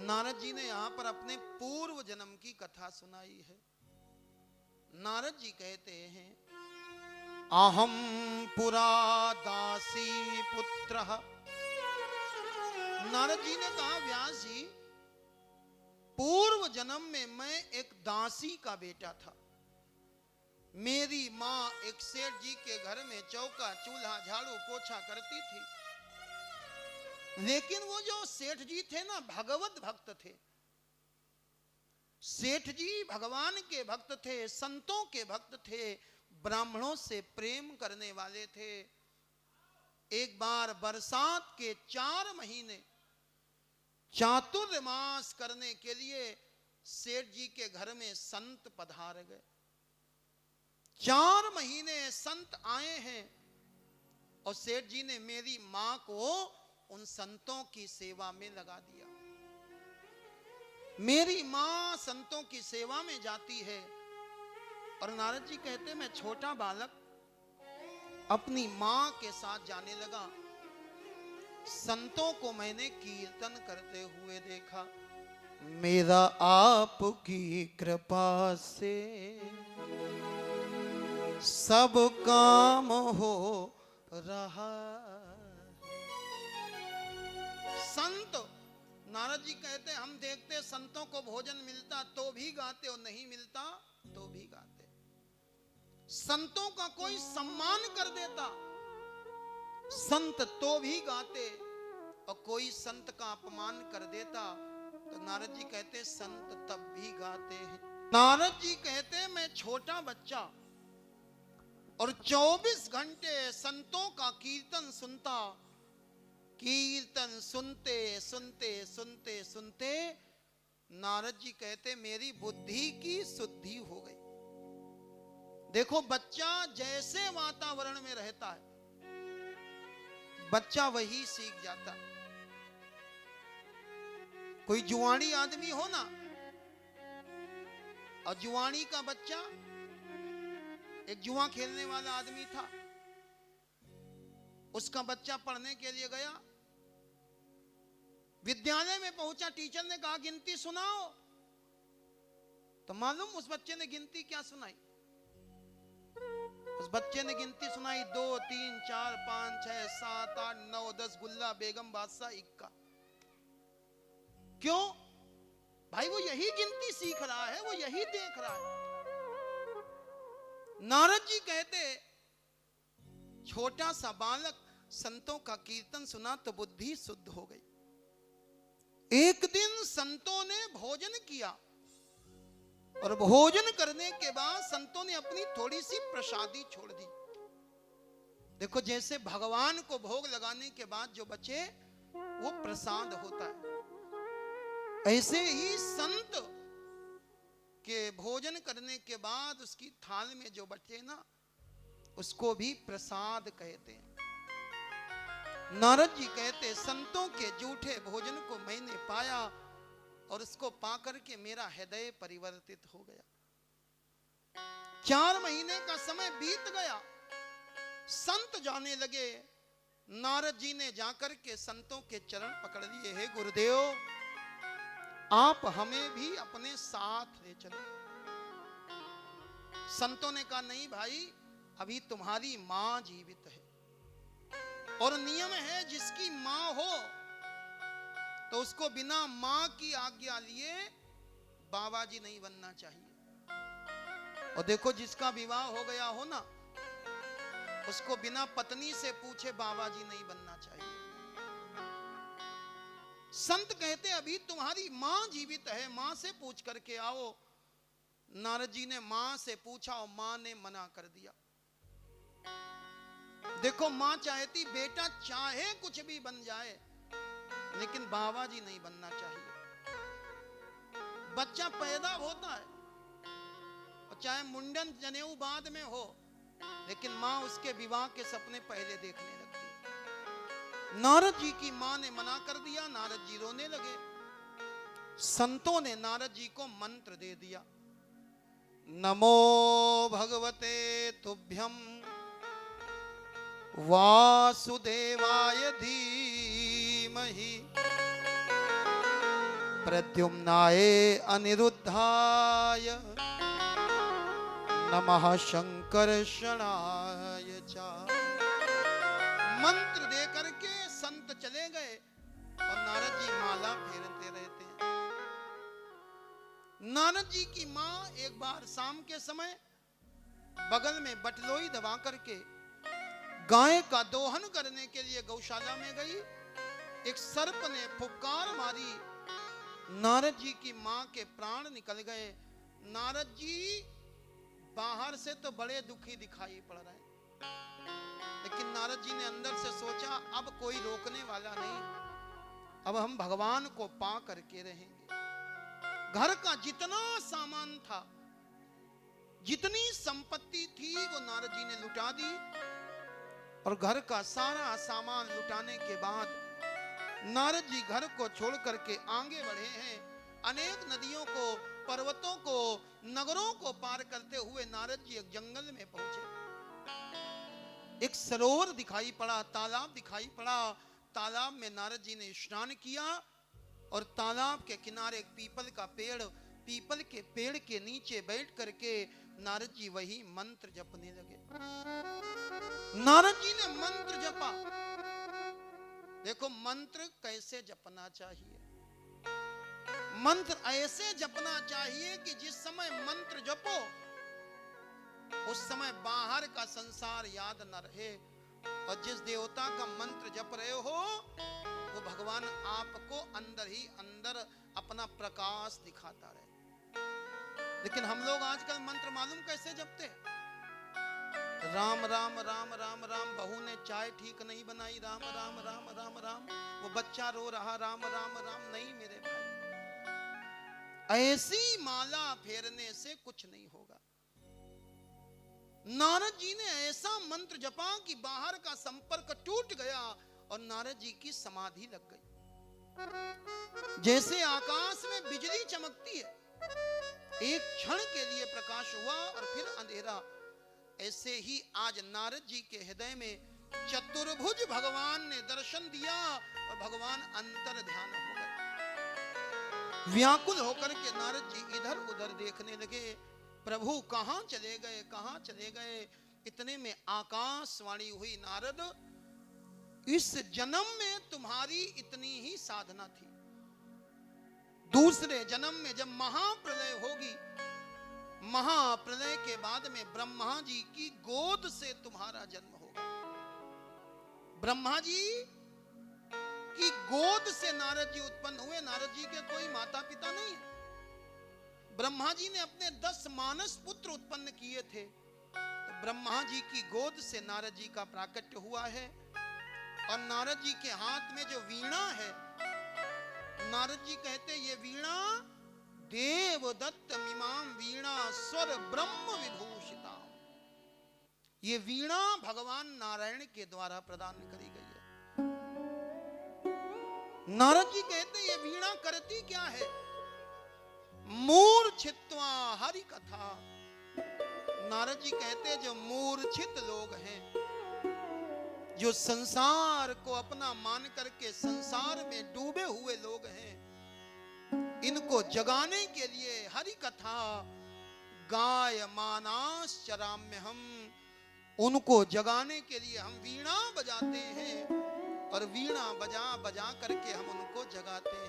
नारद जी ने यहां पर अपने पूर्व जन्म की कथा सुनाई है। नारद जी कहते हैं, अहम पुरा दासी पुत्र। नारद जी ने कहा, व्यास जी, पूर्व जन्म में मैं एक दासी का बेटा था। मेरी माँ एक सेठ जी के घर में चौका चूल्हा झाड़ू पोछा करती थी। लेकिन वो जो सेठ जी थे ना, भगवत भक्त थे। सेठ जी भगवान के भक्त थे, संतों के भक्त थे, ब्राह्मणों से प्रेम करने वाले थे। एक बार बरसात के 4 महीने चातुर्मास करने के लिए सेठ जी के घर में संत पधार गए। 4 महीने संत आए हैं और सेठ जी ने मेरी मां को उन संतों की सेवा में लगा दिया। मेरी मां संतों की सेवा में जाती है और नारद जी कहते, मैं छोटा बालक अपनी मां के साथ जाने लगा। संतों को मैंने कीर्तन करते हुए देखा। मेरा आपकी कृपा से सब काम हो रहा। संत, नारद जी कहते, हम देखते संतों को भोजन मिलता तो भी गाते और नहीं मिलता तो भी गाते। संतों का कोई सम्मान कर देता संत तो भी गाते, और कोई संत का अपमान कर देता तो नारद जी कहते संत तब भी गाते हैं। नारद जी कहते, मैं छोटा बच्चा और 24 घंटे संतों का कीर्तन सुनता। कीर्तन सुनते सुनते सुनते सुनते नारद जी कहते, मेरी बुद्धि की शुद्धि हो गई। देखो, बच्चा जैसे वातावरण में रहता है, बच्चा वही सीख जाता है। कोई जुआनी आदमी हो ना, और जुआनी का बच्चा, एक जुआ खेलने वाला आदमी था, उसका बच्चा पढ़ने के लिए गया। विद्यालय में पहुंचा, टीचर ने कहा गिनती सुनाओ। तो मालूम उस बच्चे ने गिनती क्या सुनाई? उस बच्चे ने गिनती सुनाई 2 3 4 5 6 7 8 9 10 गुल्ला बेगम बादशाह इक्का। क्यों भाई? वो यही गिनती सीख रहा है, वो यही देख रहा है। नारद जी कहते, छोटा सा बालक संतों का कीर्तन सुना तो बुद्धि शुद्ध हो गई। एक दिन संतों ने भोजन किया और भोजन करने के बाद संतों ने अपनी थोड़ी सी प्रसादी छोड़ दी। देखो, जैसे भगवान को भोग लगाने के बाद जो बचे वो प्रसाद होता है, ऐसे ही संत के भोजन करने के बाद उसकी थाल में जो बचे ना, उसको भी प्रसाद कहते हैं। नारद जी कहते, संतों के जूठे भोजन को मैंने पाया और उसको पाकर के मेरा हृदय परिवर्तित हो गया। 4 महीने का समय बीत गया, संत जाने लगे। नारद जी ने जाकर के संतों के चरण पकड़ लिए, हे गुरुदेव, आप हमें भी अपने साथ ले चलो। संतों ने कहा, नहीं भाई, अभी तुम्हारी मां जीवित है और नियम है जिसकी मां हो तो उसको बिना मां की आज्ञा लिए बाबा जी नहीं बनना चाहिए। और देखो, जिसका विवाह हो गया हो ना, उसको बिना पत्नी से पूछे बाबा जी नहीं बनना चाहिए। संत कहते, अभी तुम्हारी मां जीवित है, मां से पूछ करके आओ। नारद जी ने मां से पूछा और मां ने मना कर दिया। देखो, मां चाहती बेटा चाहे कुछ भी बन जाए, लेकिन बाबा जी नहीं बनना चाहिए। बच्चा पैदा होता है और चाहे मुंडन जनेऊ बाद में हो, लेकिन मां उसके विवाह के सपने पहले देखने लगती है। नारद जी की मां ने मना कर दिया, नारद जी रोने लगे। संतों ने नारद जी को मंत्र दे दिया, नमो भगवते तुभ्यं वासुदेवाय धीमहि प्रद्युम्नाय अनिरुद्धाय नमः शंकर्षणाय च। मंत्र दे करके संत चले गए और नारद जी माला फेरते रहते हैं। नारद जी की मां एक बार शाम के समय बगल में बटलोई दबा करके गाय का दोहन करने के लिए गौशाला में गई। एक सर्प ने फुफकार मारी, नारद जी की मां के प्राण निकल गए। नारद जी बाहर से तो बड़े दुखी दिखाई पड़ रहे हैं, लेकिन नारद जी ने अंदर से सोचा अब कोई रोकने वाला नहीं, अब हम भगवान को पा करके रहेंगे। घर का जितना सामान था, जितनी संपत्ति थी, वो नारद जी ने लुटा दी। और घर का सारा सामान लुटाने के बाद नारद जी घर को छोड़ करके आगे बढ़े हैं। अनेक नदियों को, पर्वतों को, नगरों को पार करते हुए नारद जी एक जंगल में पहुंचे। एक सरोवर दिखाई पड़ा, तालाब दिखाई पड़ा। तालाब में नारद जी ने स्नान किया और तालाब के किनारे एक पीपल का पेड़, पीपल के पेड़ के नीचे बैठ करके नारद जी वही मंत्र जपने लगे। नारद जी ने मंत्र जपा। देखो मंत्र कैसे जपना चाहिए। मंत्र ऐसे जपना चाहिए कि जिस समय मंत्र जपो उस समय बाहर का संसार याद न रहे, और जिस देवता का मंत्र जप रहे हो वो भगवान आपको अंदर ही अंदर अपना प्रकाश दिखाता रहे। लेकिन हम लोग आजकल मंत्र मालूम कैसे जपते? राम राम राम राम राम, बहू ने चाय ठीक नहीं बनाई, राम राम राम राम राम, वो बच्चा रो रहा, राम राम राम। नहीं मेरे भाई, ऐसी माला फेरने से कुछ नहीं होगा। नारद जी ने ऐसा मंत्र जपा कि बाहर का संपर्क टूट गया और नारद जी की समाधि लग गई। जैसे आकाश में बिजली चमकती है, एक क्षण के लिए प्रकाश हुआ और फिर अंधेरा, ऐसे ही आज नारद जी के हृदय में चतुर्भुज भगवान ने दर्शन दिया और भगवान अंतर ध्यान हो गए। व्याकुल होकर के नारद जी इधर उधर देखने लगे, प्रभु कहां चले गए, कहां चले गए। इतने में आकाशवाणी हुई, नारद इस जन्म में तुम्हारी इतनी ही साधना थी, दूसरे जन्म में जब महाप्रलय होगी, महाप्रलय के बाद में ब्रह्मा जी की गोद से तुम्हारा जन्म होगा। ब्रह्मा जी की गोद से नारद जी उत्पन्न हुए। नारद जी के कोई माता पिता नहीं है। ब्रह्मा जी ने अपने 10 मानस पुत्र उत्पन्न किए थे, तो ब्रह्मा जी की गोद से नारद जी का प्राकट्य हुआ है। और नारद जी के हाथ में जो वीणा है, नारद जी कहते ये वीणा देवदत्त मिमाम वीणा स्वर ब्रह्म विभूषिता, ये वीणा भगवान नारायण के द्वारा प्रदान करी गई है। नारद जी कहते ये वीणा करती क्या है? मूर्छित्वा हरि कथा। नारद जी कहते जो मूर्छित लोग हैं, जो संसार को अपना मान करके संसार में डूबे हुए लोग हैं, इनको जगाने के लिए हरि कथा गायमानाश्चराम्य, हम उनको जगाने के लिए हम वीणा बजाते हैं और वीणा बजा बजा करके हम उनको जगाते हैं।